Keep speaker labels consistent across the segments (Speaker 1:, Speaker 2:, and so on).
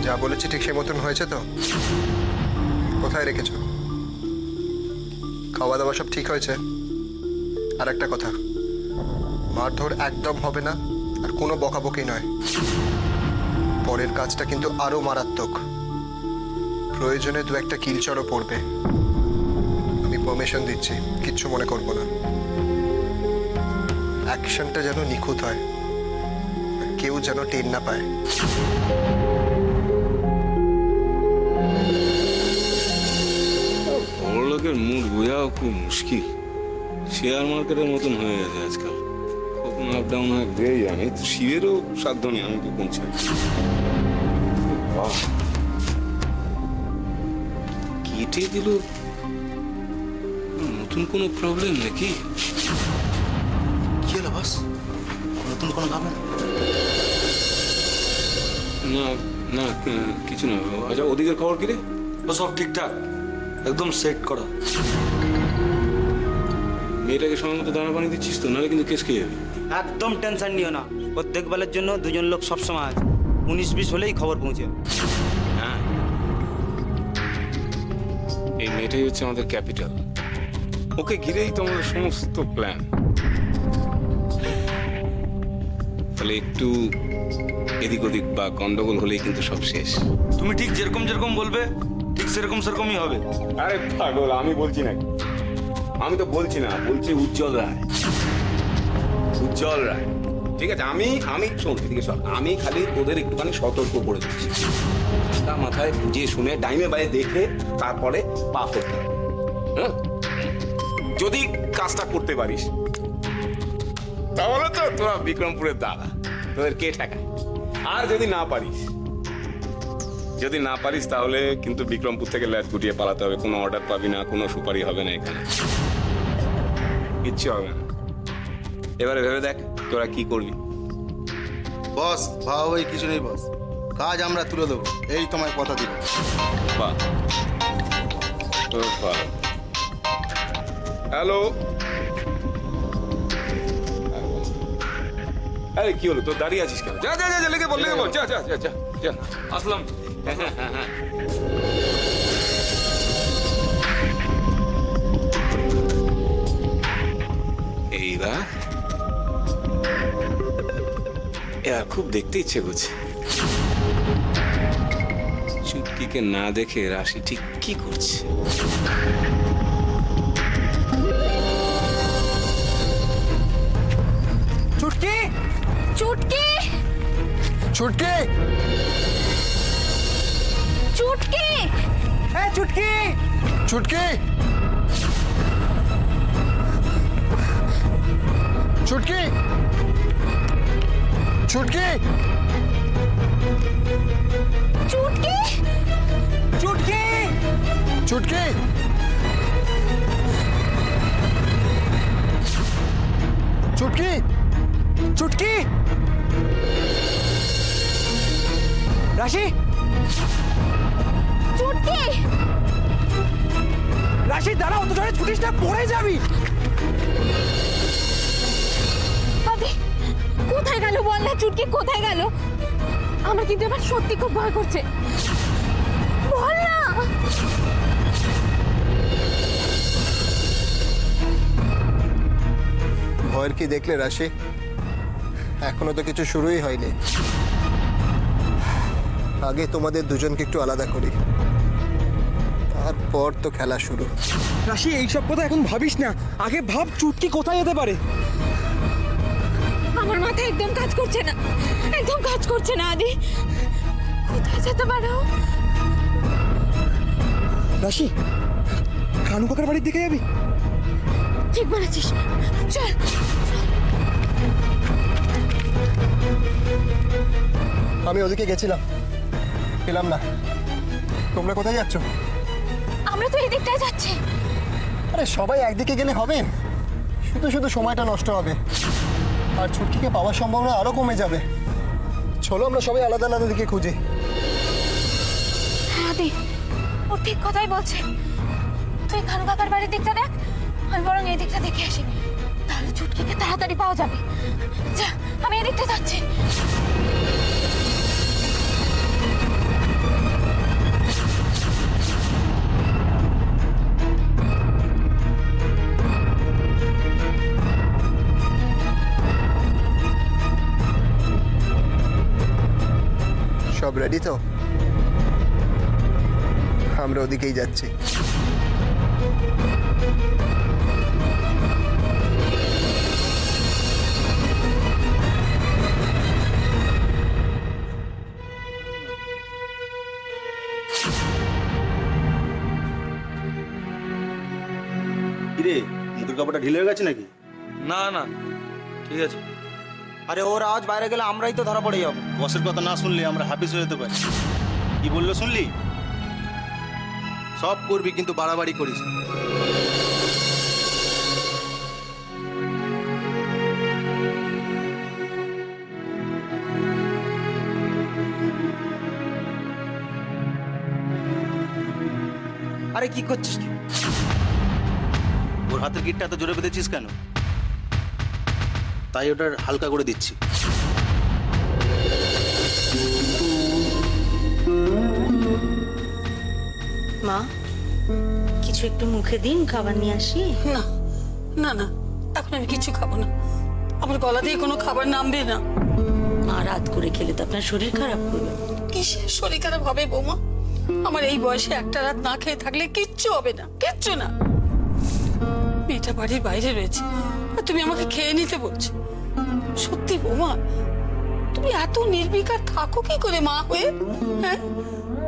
Speaker 1: যা বলেছি ঠিক সেই মতন হয়েছে তো? কোথায় রেখেছো? খাওয়া দাওয়া সব ঠিক হয়েছে? আর একটা কথা, মারধর একদম হবে না, আর কোনো বকাবকি নয়। পরের কাজটা কিন্তু আরো মারাত্মক, প্রয়োজনে দু একটা কিলচড়ও পড়বে। আমি পারমিশন দিচ্ছি, কিচ্ছু মনে করবো না। অ্যাকশনটা যেন নিখুঁত হয়, আর কেউ যেন টের না পায়।
Speaker 2: বড়লোকের মুড বোঝাও খুব মুশকিল। শেয়ার মার্কেটের মতন হয়ে গেছে আজকাল, কখন আপ ডাউন হয় বোঝাই যায় না। এই তো শিবেরও সাধ্য নেই আমি তো পৌঁছে। কেটে দিল, নতুন কোনো প্রবলেম নাকি?
Speaker 3: কি হলো বস? নতুন কোনো ভাবনা?
Speaker 2: না না, কিছু না। আচ্ছা, ওদিকের খবর কি রে?
Speaker 3: ও সব ঠিকঠাক, একদম সেট করা।
Speaker 2: মেয়েটাকে সময় মতো দানা পানি দিচ্ছিস তো, নাহলে কিন্তু কেস খেয়ে যাবে।
Speaker 4: একদম টেনশন নিও না, প্রত্যেক বেলার জন্য দুজন লোক সবসময় আছে। 19-20 হলেই খবর পৌঁছে যাবে।
Speaker 2: হ্যাঁ, এই মেয়েটাই হচ্ছে আমাদের ক্যাপিটাল। ওকে ঘিরেই তো আমাদের সমস্ত প্ল্যান। তাহলে একটু এদিক ওদিক বা গন্ডগোল হলেই কিন্তু সব শেষ।
Speaker 3: তুমি ঠিক যেরকম যেরকম বলবে ঠিক সেরকমই হবে।
Speaker 2: আরে পাগল, আমি বলছি না, আমি তো বলছি না, বলছি উজ্জ্বল রায়। উজ্জ্বল রায়, ঠিক আছে। আমি শোন, এদিকে সব আমি খালি ওদের একটুখানি সতর্ক করে দিচ্ছি। তা মাথায় বুঝিয়ে শুনে ডাইমে বাইরে দেখে তারপরে পা করতে হবে। হ্যাঁ, যদি কাজটা করতে পারিস তাহলে তো তোরা বিক্রমপুরের দাদা, তোদের কে ঠেকায়। আর যদি না পারিস তাহলে কিন্তু বিক্রমপুর থেকে ল্যাচ গুটিয়ে পালাতে হবে। কোনো অর্ডার পাবি না, কোনো সুপারি হবে না, এখানে কিচ্ছু হবে না। এবারে ভেবে দেখ তোরা কি করবি।
Speaker 5: বস ভাবাভাবি কিছু নেই বস, কাজ আমরা তুলে দেবো, এই তোমায় কথা দিব।
Speaker 2: বাহ, হ্যালো, আরে কি হলো তোর? দাঁড়িয়ে আছিস কেন? যা যা যা, লেগে বল, যা যা যা যা যা।
Speaker 3: আসলাম।
Speaker 2: এইবার এবার খুব দেখতে ইচ্ছে করছে চুটকিকে না দেখে রাশি ঠিক কি করছে।
Speaker 1: চুটকি,
Speaker 6: চুটকি,
Speaker 1: চুটকি,
Speaker 6: চুটকি,
Speaker 1: হ্যাঁ চুটকি, চুটকি, চুটকি, চুটকি,
Speaker 6: চুটকি,
Speaker 1: চুটকি, চুটকি, চুটকি, চুটকি, রাশি,
Speaker 6: চুটকি।
Speaker 1: রাশি দাঁড়া, অত জোরে ছুটিস না, পড়ে যাবি।
Speaker 6: আদি, কোথায় গেল বল না? চুটকি কোথায় গেল? আমার কিন্তু এবার সত্যি খুব ভয় করছে, বল না।
Speaker 1: ভয়ের কি দেখলে রাশি? এখনো তো কিছু শুরুই হয়নি। আগে তোমাদের দুজনকে একটু আলাদা করি, তারপর তো খেলা শুরু।
Speaker 7: রাশি, এইসব কথা এখন ভাবিস না, আগে ভাব চুটকি কোথায় যেতে পারে।
Speaker 6: আমার মাথা একদম কাজ করছে না, একদম কাজ করছে না। আদি, কোথায় যেতে পারো?
Speaker 7: রাশি, কানু কাকার বাড়ির দিকে যাবি?
Speaker 6: ঠিক বলেছিস, চল।
Speaker 1: আমি ওদিকে গেছিলাম, পেলাম না। তোমরা কোথায় যাচ্ছ?
Speaker 6: আমরা তো এই দিকটায় যাচ্ছি।
Speaker 1: আরে সবাই একদিকে গেলে হবে? শুধু শুধু সময়টা নষ্ট হবে, আর ছুটকিকে পাওয়ার সম্ভাবনা আরো কমে যাবে। চলো আমরা সবাই আলাদা আলাদা দিকে খুঁজি।
Speaker 6: হ্যাঁ আদি, ও ঠিক কথাই বলছে। তুই খানু কাকার বাড়ির দিকটা দেখ, আমি বরং এই দিকটা দেখে আসি, তাহলে চুটকিকে তাড়াতাড়ি পাওয়া যাবে। যা, আমি এদিকটা যাচ্ছি।
Speaker 1: সব রেডি তো? আমরা ওদিকেই যাচ্ছি।
Speaker 5: কিরে মুখের কাপড়টা ঢিলে হয়ে গেছে নাকি?
Speaker 3: না না ঠিক আছে।
Speaker 4: আরে ওর আওয়াজ বাইরে গেলে আমরাই তো ধরা পড়ে যাবো।
Speaker 5: বসের কথা না শুনলে আমরা হাফিজ হয়ে যেতে পারি। কি বললো শুনলি? সব করবি কিন্তু বাড়াবাড়ি করিস না।
Speaker 4: আরে কি করছিস তুই?
Speaker 5: ওর হাতের গিটটা এত জোরে বেঁধেছিস কেন? তাই ওটার হালকা করে দিচ্ছি।
Speaker 8: মা কিছু একটু মুখে দিন, খাবার নিয়ে আসি।
Speaker 9: না না না, এখন আমি কিছু খাবো না। আমার গলা দিয়ে কোনো খাবার নামবে না।
Speaker 8: মা রাত করে খেলে তো আপনার শরীর খারাপ করবে।
Speaker 9: কিসের শরীর খারাপ হবে বৌমা? আমার এই বয়সে একটা রাত না খেয়ে থাকলে কিচ্ছু হবে না, কিচ্ছু না। মেয়েটা বাড়ির বাইরে রয়েছে আর তুমি আমাকে খেয়ে নিতে বলছো? সত্যি বৌমা, তুমি এত নির্বিকার থাকো কি করে মা হয়ে? হ্যাঁ,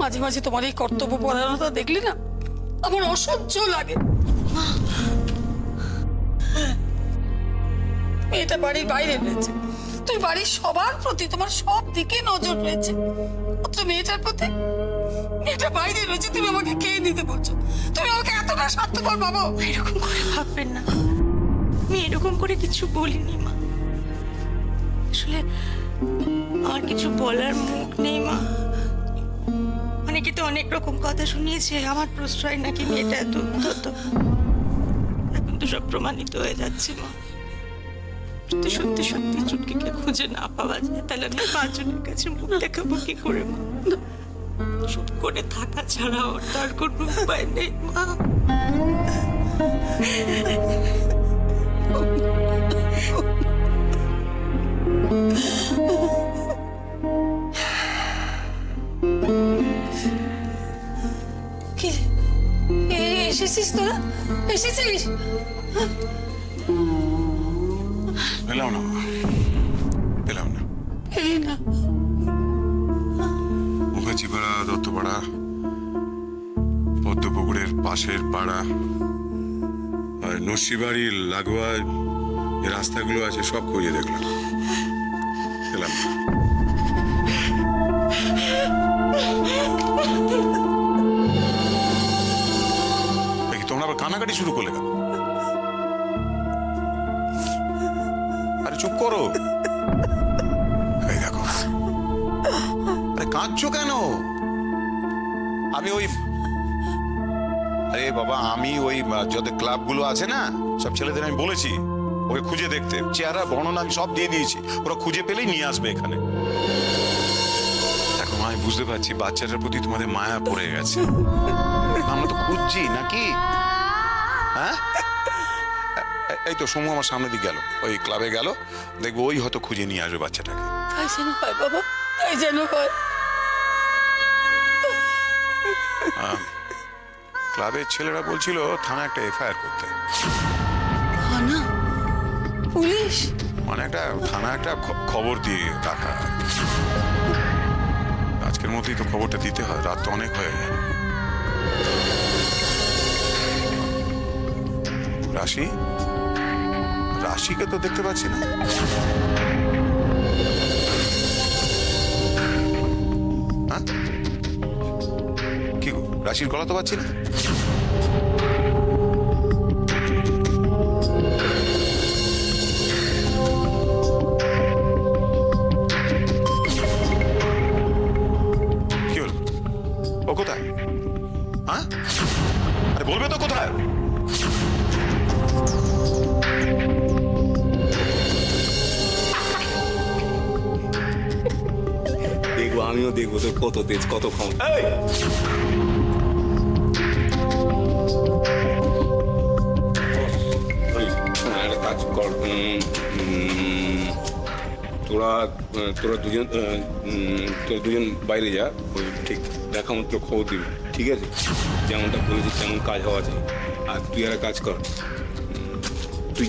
Speaker 9: মাঝে মাঝে তোমার এই কর্তব্য পরায়ণতা দেখলে না আমার অসহ্য লাগে। মেয়েটা বাড়ির বাইরে রয়েছে, তুই বাড়ির সবার প্রতি, তোমার সব দিকে নজর রয়েছে, অথচ মেয়েটার প্রতি? মেয়েটা বাইরে রয়েছে, তুমি আমাকে খেয়ে নিতে বলছো? তুমি আমাকে এতটা স্বার্থপর ভাবো?
Speaker 8: এরকম করে ভাববেন না, আমি এরকম করে কিছু বলিনি মা। আসলে আমার কিছু বলার মুখ নেই মা। অনেকে তো অনেক রকম কথা শুনিয়েছে, আমার প্রশ্রয় নাকি মেয়েটা এত উদ্ধত। এখন তো সব প্রমাণিত হয়ে যাচ্ছে মা। যদি সত্যি সত্যি চুটকিকে খুঁজে না পাওয়া যায়, তাহলে আমি পাঁচজনের কাছে মুখ দেখাবো কি করে মা? চুপ করে থাকা ছাড়া ওর তার কোনো উপায় নেই মা।
Speaker 9: কি এসেছিস তোরা? এসেছিস?
Speaker 10: পেলাম না পেলাম না।
Speaker 9: এই না,
Speaker 10: মুখাচিপাড়া, দত্তপাড়া, পদ্মপুকুরের পাশের পাড়া আর নরসিবাড়ির লাগোয়া যে রাস্তাগুলো আছে সব খুঁজে দেখলাম, পেলাম না। দেখি তোমরা আবার কানাকাটি শুরু করলে কেন? আরে চুপ করো। এই দেখো, আরে কাঁদছো কেন? আমি ওই আরে বাবা, আমি ওই যত ক্লাবগুলো আছে না, সব ছেলেদের আমি বলেছি ওকে খুঁজে দেখতে। চেহারা বর্ণনা আমি সব দিয়ে দিয়েছি, ওরা খুঁজে পেলেই নিয়ে আসবে এখানে। দেখো মা, আমি বুঝতে পারছি বাচ্চাটার প্রতি তোমাদের মায়া পড়ে গেছে। আমরা তো খুঁজছি নাকি? হ্যাঁ, এই তো সমু আমার সামনে দিকে গেল, ওই ক্লাবে গেল, দেখবো ওই হয়তো খুঁজে নিয়ে আসবে বাচ্চাটাকে।
Speaker 9: তাই যেন হয় বাবা, তাই যেন হয়।
Speaker 10: ক্লাবের ছেলেরা বলছিল থানা একটা এফআইআর করতে।
Speaker 9: থানা? পুলিশ?
Speaker 10: মানে একটা থানা একটা খবর দিয়ে রাখা। আজকের মধ্যেই তো খবরটা দিতে হয়, রাত তো অনেক হয়ে যায়। রাশি, রাশিকে তো দেখতে পাচ্ছি না। হ্যাঁ, কি গো, রাশির গলা তো পাচ্ছি না। কি হলো? ও কোথায়? হ্যাঁ, আরে বলবে তো কোথায়?
Speaker 2: দেখবো, আমিও দেখবো তোর কত তেজ, কত ক্ষমতা। এই! ওই, একটা কাজ কর, তোরা দুজন বাইরে যা, ওই ঠিক দেখা মতো খবর দিবি, ঠিক আছে? যেমনটা বলেছিস তেমন কাজ হওয়া চাই। আর তুই একটা কাজ কর, তুই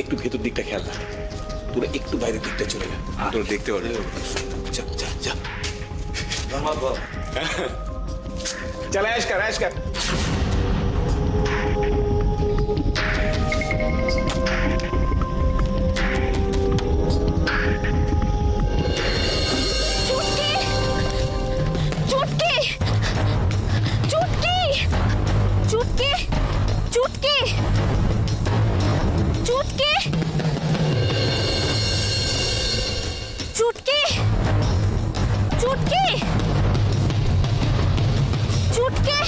Speaker 2: একটু ভেতর দিকটা খেয়াল রাখ, তোরা একটু বাইরের দিকটা চলে যা, তোরা দেখতে পারবি। যা যা যা, চলে আস কর।
Speaker 6: চুটকি চুটকি চুটকি চুটকি চুটকি চুটকি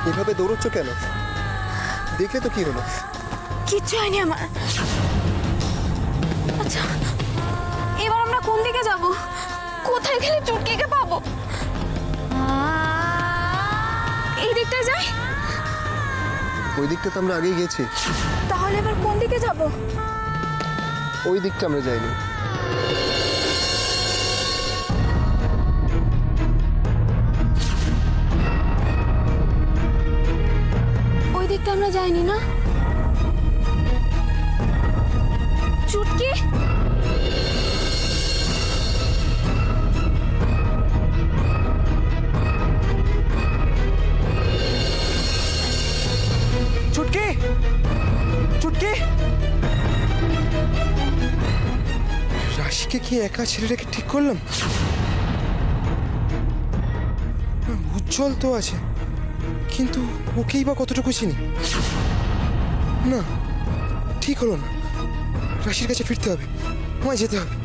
Speaker 1: এভাবে দৌড়চ্ছ কেন? দেখলে তো কি হলো?
Speaker 6: কিচ্ছু হয়নি আমার। আচ্ছা, এবার আমরা কোন দিকে যাব? কোথায় গেলে চুটকিকে পাবো? এই দিকটা যাই?
Speaker 1: ওই দিকটা তো আমরা আগেই গেছি।
Speaker 6: তাহলে এবার কোন দিকে যাব?
Speaker 1: ওই দিকটা আমরা যাইনি।
Speaker 6: ওই দিকটা আমরা যাইনি না? চুটকি
Speaker 7: চুটকি চুটকি রাশিকে কি একা ছেড়ে রেখে ঠিক করলাম? উজ্জ্বল তো আছে, কিন্তু ওকেই বা কতটুকু চিনি। না, ঠিক হলো না। রাশির কাছে ফিরতে হবে, আমায় যেতে হবে।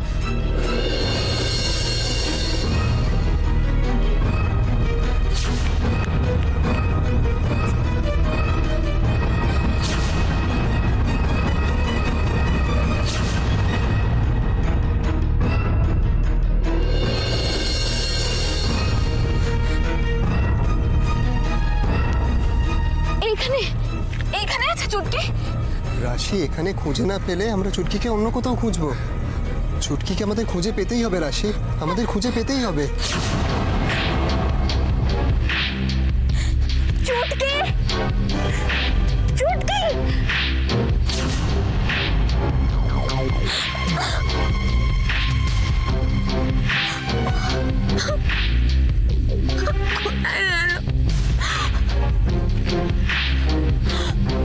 Speaker 6: এইখানে এইখানে আছে চুটকি।
Speaker 1: রাশি এখানে খুঁজে না পেলে আমরা চুটকিকে অন্য কোথাও খুঁজবো। চুটকিকে আমাদের খুঁজে পেতেই হবে রাশি, আমাদের খুঁজে পেতেই হবে।
Speaker 6: চুটকি চুটকি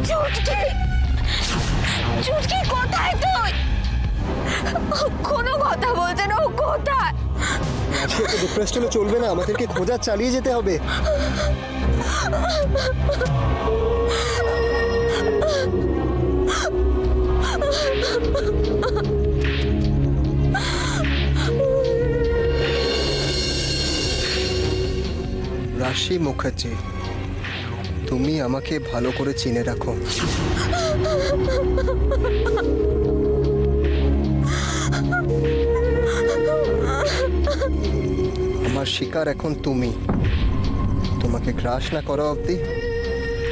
Speaker 6: চুটকি চুটকি কোথায় তুই? কোনো কথা বলছে না, ও কোথায়?
Speaker 1: রাশি এত ডিপ্রেসড হলে চলবে না, আমাদেরকে খোঁজা চালিয়ে যেতে হবে। রাশি মুখার্জি, তুমি আমাকে ভালো করে চিনে রাখো। আমার শিকার এখন তুমি। তোমাকে গ্রাস না করা অবধি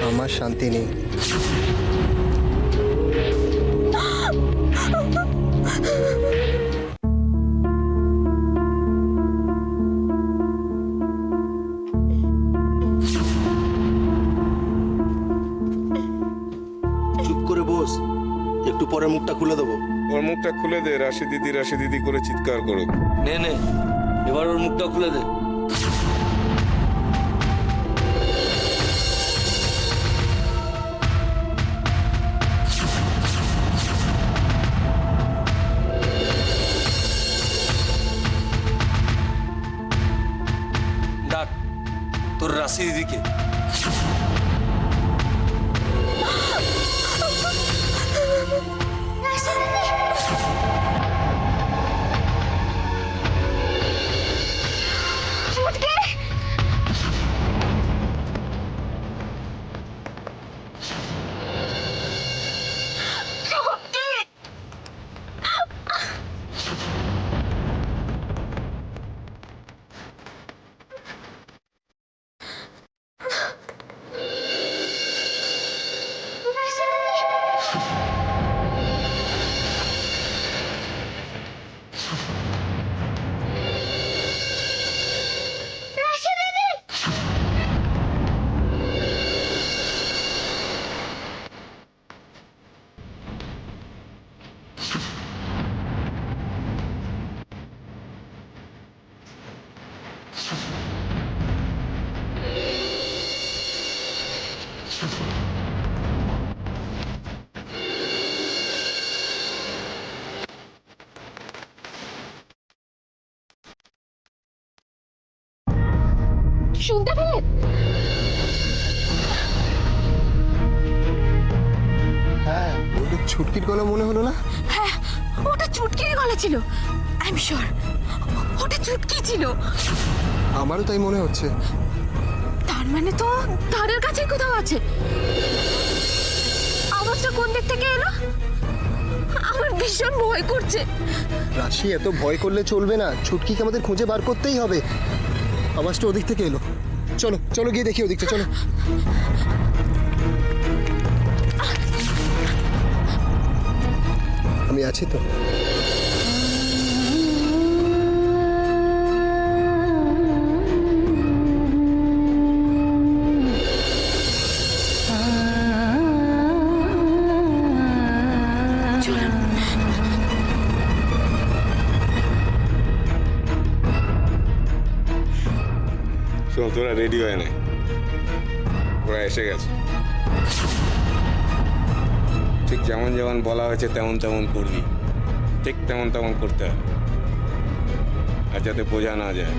Speaker 1: আমার শান্তি নেই।
Speaker 5: চুপ করে বস, একটু পরে মুখটা খুলে দেবো।
Speaker 2: ওর মুখটা খুলে দে, রাশি দিদি করে চিৎকার করুক।
Speaker 4: নে এবার ওর মুখটা খুলে দে।
Speaker 2: রাশি দিদিকে।
Speaker 6: শুনতে পেলে?
Speaker 1: হ্যাঁ, ওটা ছুটকির গলা মনে হলো না?
Speaker 6: হ্যাঁ, ওটা চুটকির গলা ছিল। আই এম শিওর ওটা চুটকি ছিল।
Speaker 1: আমারও তাই মনে হচ্ছে।
Speaker 6: তার মানে তো ধারের কাছে কোথাও আছে। আওয়াজটা কোন দিক থেকে এলো? আমার ভীষণ ভয় করছে।
Speaker 1: রাশি, এত ভয় করলে চলবে না। ছুটকিকে আমাদের খুঁজে বার করতেই হবে। আওয়াজটা ওদিক থেকে এলো। চলো চলো গিয়ে দেখি ওদিকটা, চলো। আমি আছি তো।
Speaker 2: শোন, তোরা রেডি হয় না, ওরা এসে গেছে। ঠিক যেমন যেমন বলা হয়েছে তেমন তেমন করবি, ঠিক তেমন তেমন করতে হবে, আর যাতে বোঝা না যায়।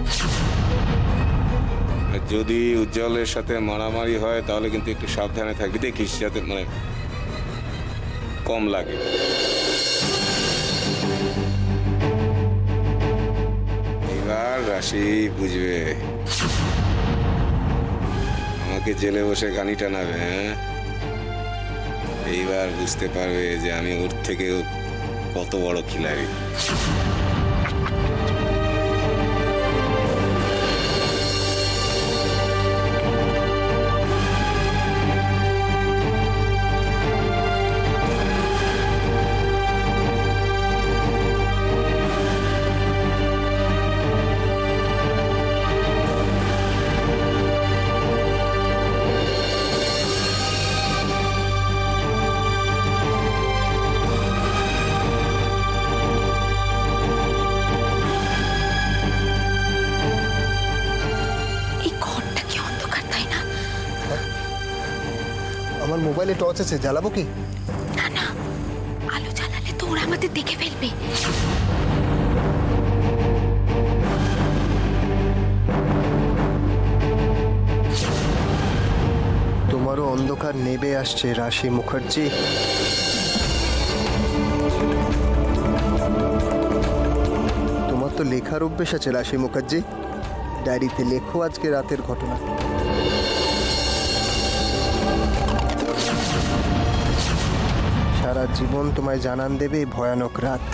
Speaker 2: আর যদি উজ্জ্বলের সাথে মারামারি হয় তাহলে কিন্তু একটু সাবধানে থাকবি, দেখিস যাতে মানে কম লাগে। এবার রাশি বুঝবে, আমাকে জেলে বসে গানি টানাবে। হ্যাঁ, এইবার বুঝতে পারবে যে আমি ওর থেকেও কত বড় খিলাড়ি।
Speaker 1: আমার মোবাইলে টর্চ আছে, জ্বালাবো কি?
Speaker 6: না না, আলো জ্বালালে তো ওরা আমাদের দেখে ফেলবে।
Speaker 1: তোমারও অন্ধকার নেবে আসছে রাশি মুখার্জি। তোমার তো লেখার অভ্যেস আছে রাশি মুখার্জি। ডায়েরিতে লেখো আজকে রাতের ঘটনা। সারা জীবন তোমায় জানান দেবে এই ভয়ানক রাত।